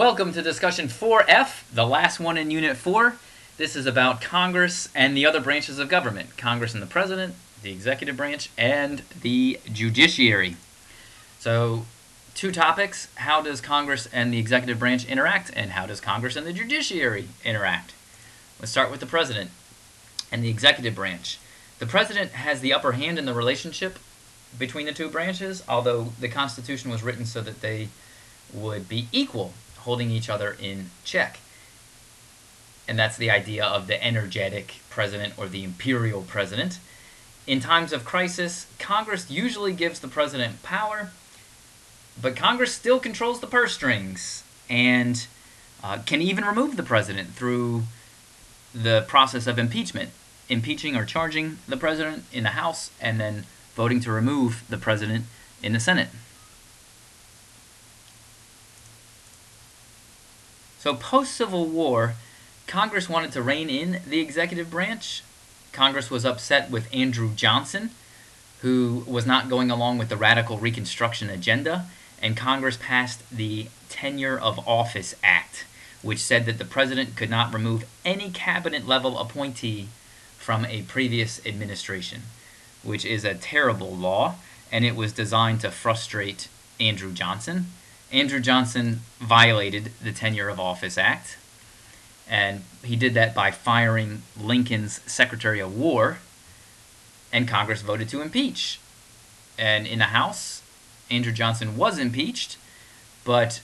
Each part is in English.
Welcome to discussion 4F, the last one in Unit 4. This is about Congress and the other branches of government. Congress and the President, the Executive Branch, and the Judiciary. So, two topics. How does Congress and the Executive Branch interact, and how does Congress and the Judiciary interact? Let's start with the President and the Executive Branch. The President has the upper hand in the relationship between the two branches, although the Constitution was written so that they would be equal, holding each other in check. And that's the idea of the energetic president or the imperial president. In times of crisis, Congress usually gives the president power, but Congress still controls the purse strings and can even remove the president through the process of impeachment, impeaching or charging the president in the House and then voting to remove the president in the Senate. So post-Civil War, Congress wanted to rein in the executive branch. Congress was upset with Andrew Johnson, who was not going along with the radical Reconstruction agenda, and Congress passed the Tenure of Office Act, which said that the president could not remove any cabinet-level appointee from a previous administration, which is a terrible law, and it was designed to frustrate Andrew Johnson. Andrew Johnson violated the Tenure of Office Act, and he did that by firing Lincoln's Secretary of War, and Congress voted to impeach. And in the House, Andrew Johnson was impeached, but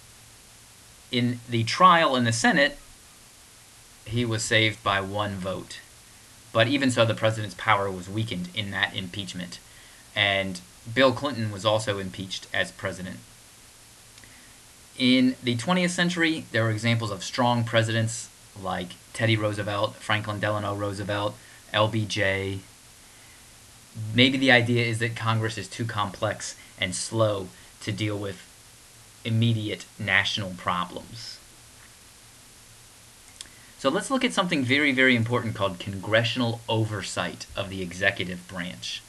in the trial in the Senate, he was saved by one vote. But even so, the president's power was weakened in that impeachment, and Bill Clinton was also impeached as president. In the 20th century, there were examples of strong presidents like Teddy Roosevelt, Franklin Delano Roosevelt, LBJ. Maybe the idea is that Congress is too complex and slow to deal with immediate national problems. So let's look at something very, very important called congressional oversight of the executive branch.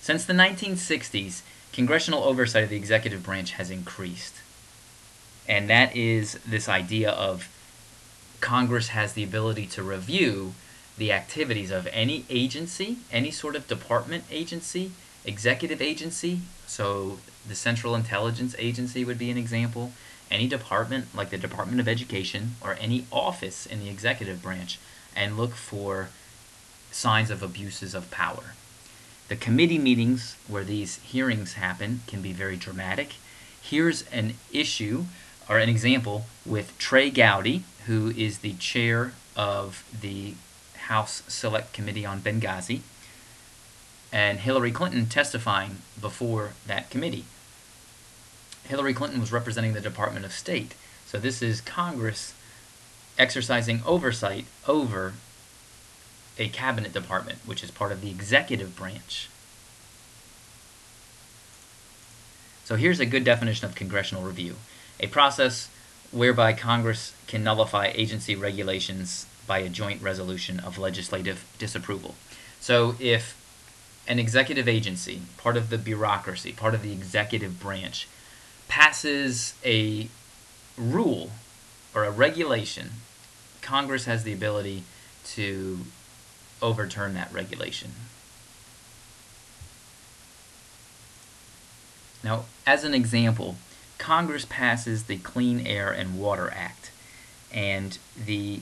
Since the 1960s, congressional oversight of the executive branch has increased. And that is this idea of Congress has the ability to review the activities of any agency, any sort of department agency, executive agency, so the Central Intelligence Agency would be an example, any department like the Department of Education or any office in the executive branch, and look for signs of abuses of power. The committee meetings where these hearings happen can be very dramatic. Here's an issue or an example with Trey Gowdy, who is the chair of the House Select Committee on Benghazi, and Hillary Clinton testifying before that committee. Hillary Clinton was representing the Department of State, so this is Congress exercising oversight over a cabinet department, which is part of the executive branch. So here's a good definition of congressional review: a process whereby Congress can nullify agency regulations by a joint resolution of legislative disapproval. So if an executive agency, part of the bureaucracy, part of the executive branch, passes a rule or a regulation, Congress has the ability to overturn that regulation. Now, as an example, Congress passes the Clean Air and Water Act, and the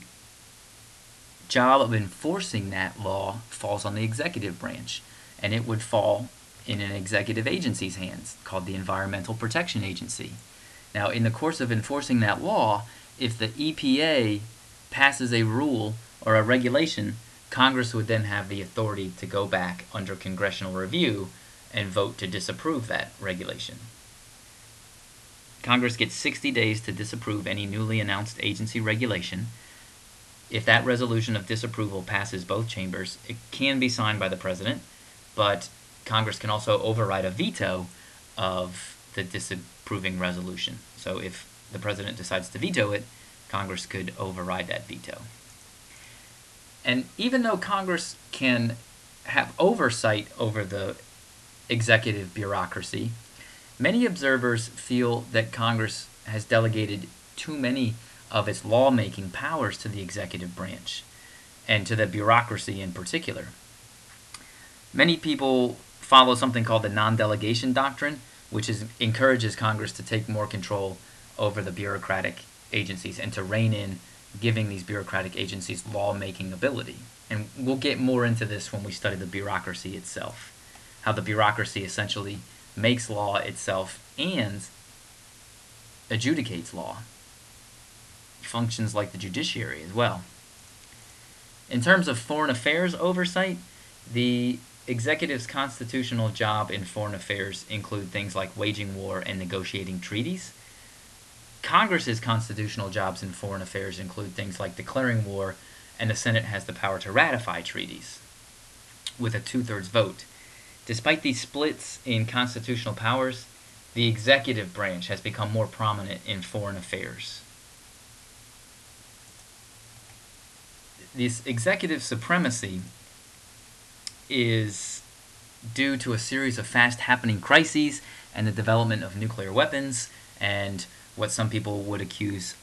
job of enforcing that law falls on the executive branch, and it would fall in an executive agency's hands called the Environmental Protection Agency. Now, in the course of enforcing that law, if the EPA passes a rule or a regulation, Congress would then have the authority to go back under congressional review and vote to disapprove that regulation. Congress gets 60 days to disapprove any newly announced agency regulation. If that resolution of disapproval passes both chambers, it can be signed by the president, but Congress can also override a veto of the disapproving resolution. So if the president decides to veto it, Congress could override that veto. And even though Congress can have oversight over the executive bureaucracy, many observers feel that Congress has delegated too many of its lawmaking powers to the executive branch, and to the bureaucracy in particular. Many people follow something called the non-delegation doctrine, which encourages Congress to take more control over the bureaucratic agencies and to rein in giving these bureaucratic agencies lawmaking ability. And we'll get more into this when we study the bureaucracy itself, how the bureaucracy essentially makes law itself and adjudicates law. Functions like the judiciary as well. In terms of foreign affairs oversight, the executive's constitutional job in foreign affairs include things like waging war and negotiating treaties. Congress's constitutional jobs in foreign affairs include things like declaring war, and the Senate has the power to ratify treaties with a 2/3 vote. Despite these splits in constitutional powers, the executive branch has become more prominent in foreign affairs. This executive supremacy is due to a series of fast-happening crises and the development of nuclear weapons, and what some people would accuse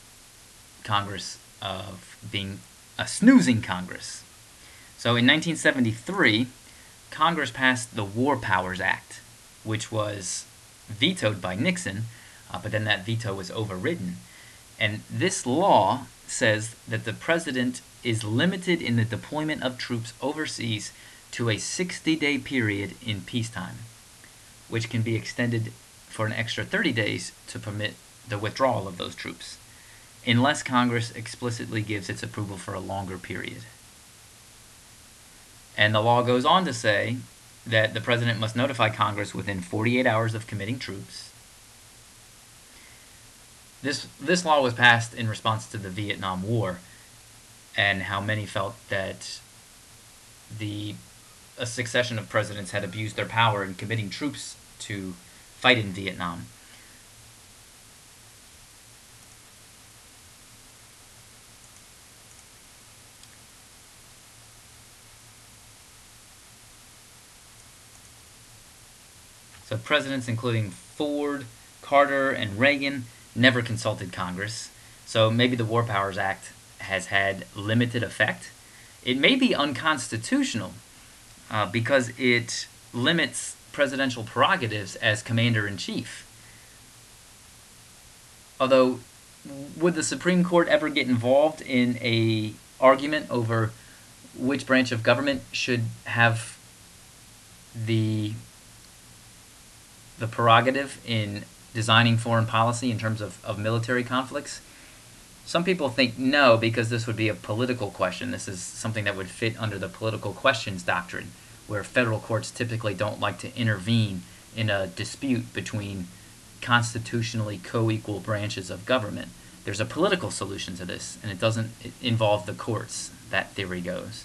Congress of being a snoozing Congress. So in 1973, Congress passed the War Powers Act, which was vetoed by Nixon, but then that veto was overridden. And this law says that the president is limited in the deployment of troops overseas to a 60-day period in peacetime, which can be extended for an extra 30 days to permit the withdrawal of those troops, unless Congress explicitly gives its approval for a longer period. And the law goes on to say that the president must notify Congress within 48 hours of committing troops. This law was passed in response to the Vietnam War, and how many felt that a succession of presidents had abused their power in committing troops to fight in Vietnam. So presidents including Ford, Carter, and Reagan never consulted Congress. So maybe the War Powers Act has had limited effect. It may be unconstitutional because it limits presidential prerogatives as commander-in-chief. Although, would the Supreme Court ever get involved in an argument over which branch of government should have the prerogative in designing foreign policy in terms of military conflicts? Some people think no, because this would be a political question. This is something that would fit under the political questions doctrine, where federal courts typically don't like to intervene in a dispute between constitutionally co-equal branches of government. There's a political solution to this, and it doesn't involve the courts, that theory goes.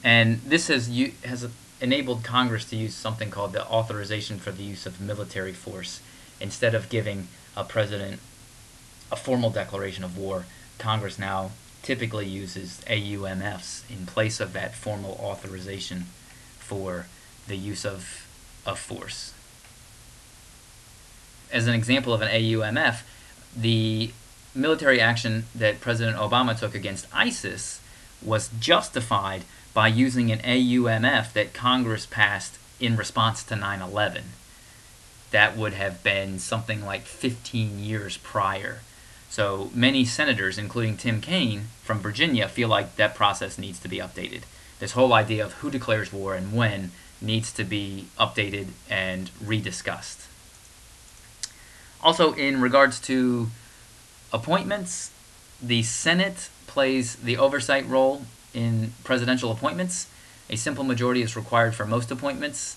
And this has enabled Congress to use something called the authorization for the use of military force. Instead of giving a president a formal declaration of war, Congress now typically uses AUMFs in place of that formal authorization for the use of force. As an example of an AUMF, the military action that President Obama took against ISIS was justified by using an AUMF that Congress passed in response to 9/11. That would have been something like 15 years prior. So many senators, including Tim Kaine from Virginia, feel like that process needs to be updated. This whole idea of who declares war and when needs to be updated and rediscussed. Also, in regards to appointments, the Senate plays the oversight role in presidential appointments. A simple majority is required for most appointments,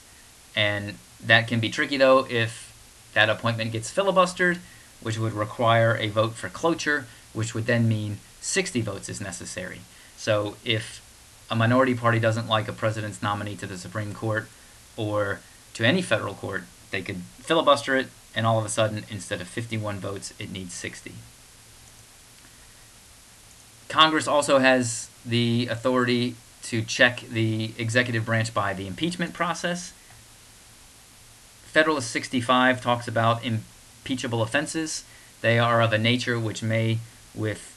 and that can be tricky, though, if that appointment gets filibustered, which would require a vote for cloture, which would then mean 60 votes is necessary. So if a minority party doesn't like a president's nominee to the Supreme Court or to any federal court, they could filibuster it, and all of a sudden, instead of 51 votes, it needs 60. Congress also has the authority to check the executive branch by the impeachment process. Federalist 65 talks about impeachable offenses. They are of a nature which may, with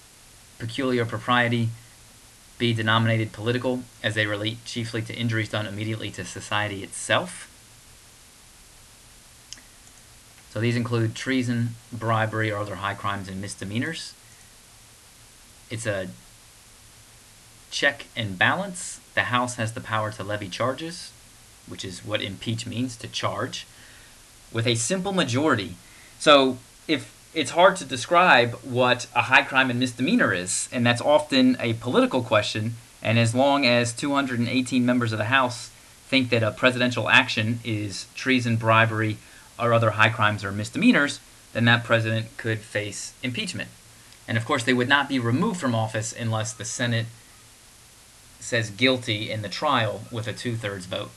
peculiar propriety, be denominated political, as they relate chiefly to injuries done immediately to society itself. So these include treason, bribery, or other high crimes and misdemeanors. It's a check and balance. The House has the power to levy charges, which is what impeach means, to charge, with a simple majority. So if it's hard to describe what a high crime and misdemeanor is, and that's often a political question, and as long as 218 members of the House think that a presidential action is treason, bribery, or other high crimes or misdemeanors, then that president could face impeachment. And of course, they would not be removed from office unless the Senate says guilty in the trial with a 2/3 vote.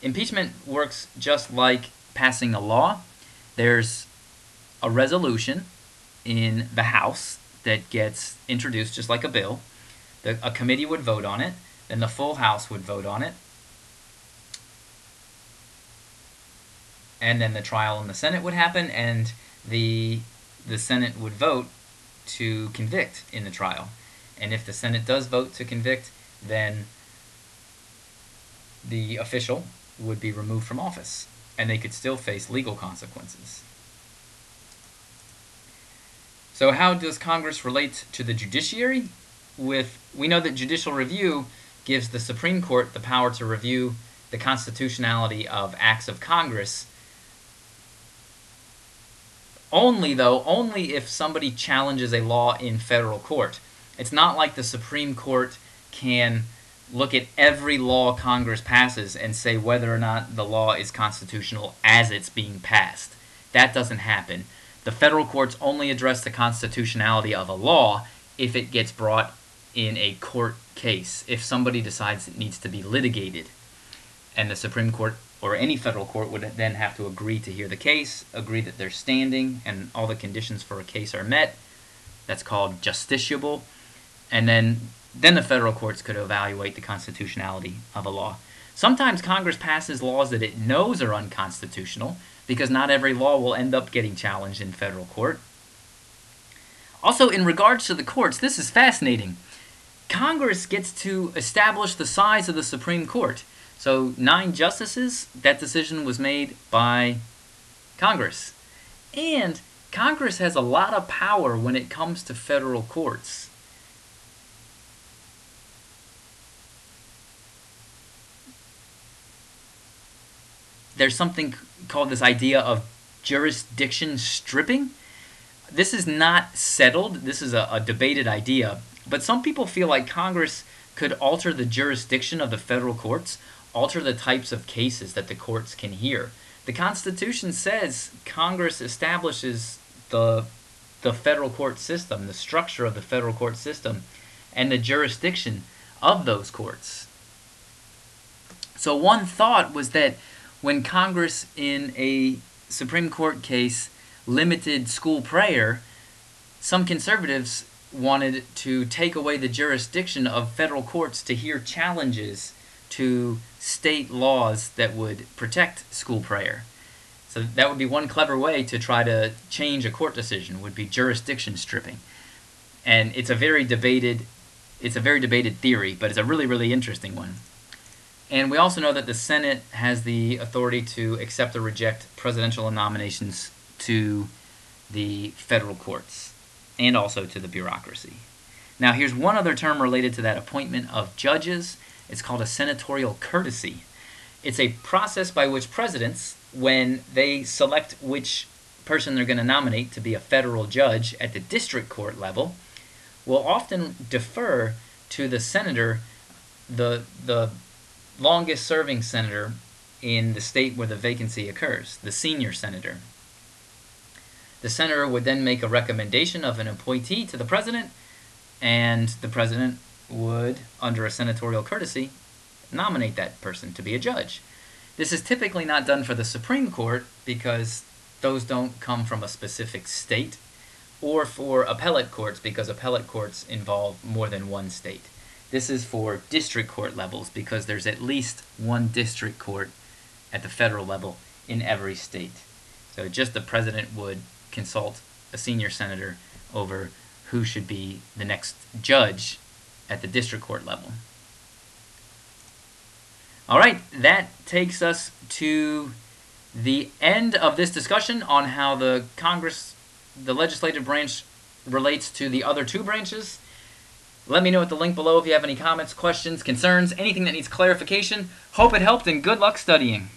Impeachment works just like passing a law. There's a resolution in the House that gets introduced just like a bill. A committee would vote on it, then the full House would vote on it, and then the trial in the Senate would happen, and the Senate would vote to convict in the trial. And if the Senate does vote to convict, then the official would be removed from office, and they could still face legal consequences. So how does Congress relate to the judiciary? We know that judicial review gives the Supreme Court the power to review the constitutionality of acts of Congress. Only if somebody challenges a law in federal court. It's not like the Supreme Court can look at every law Congress passes and say whether or not the law is constitutional as it's being passed. That doesn't happen. The federal courts only address the constitutionality of a law if it gets brought in a court case, if somebody decides it needs to be litigated. And the Supreme Court or any federal court would then have to agree to hear the case, agree that they're standing, and all the conditions for a case are met. That's called justiciable. And then the federal courts could evaluate the constitutionality of a law. Sometimes Congress passes laws that it knows are unconstitutional, because not every law will end up getting challenged in federal court. Also, in regards to the courts, this is fascinating. Congress gets to establish the size of the Supreme Court. So 9 justices, that decision was made by Congress. And Congress has a lot of power when it comes to federal courts. There's something called this idea of jurisdiction stripping. This is not settled. This is a debated idea. But some people feel like Congress could alter the jurisdiction of the federal courts, alter the types of cases that the courts can hear. The Constitution says Congress establishes the federal court system, the structure of the federal court system, and the jurisdiction of those courts. So one thought was that when Congress in a Supreme Court case limited school prayer, some conservatives wanted to take away the jurisdiction of federal courts to hear challenges to state laws that would protect school prayer. So that would be one clever way to try to change a court decision, would be jurisdiction stripping. And it's a very debated theory, but it's a really, really interesting one. And we also know that the Senate has the authority to accept or reject presidential nominations to the federal courts and also to the bureaucracy. Now, here's one other term related to that appointment of judges. It's called a senatorial courtesy. It's a process by which presidents, when they select which person they're going to nominate to be a federal judge at the district court level, will often defer to the senator, the longest serving senator in the state where the vacancy occurs, the senior senator. The senator would then make a recommendation of an appointee to the president, and the president would, under a senatorial courtesy, nominate that person to be a judge. This is typically not done for the Supreme Court because those don't come from a specific state, or for appellate courts because appellate courts involve more than one state. This is for district court levels because there's at least one district court at the federal level in every state. So just the president would consult a senior senator over who should be the next judge at the district court level. All right, that takes us to the end of this discussion on how the legislative branch relates to the other two branches. Let me know at the link below if you have any comments, questions, concerns, anything that needs clarification. Hope it helped, and good luck studying.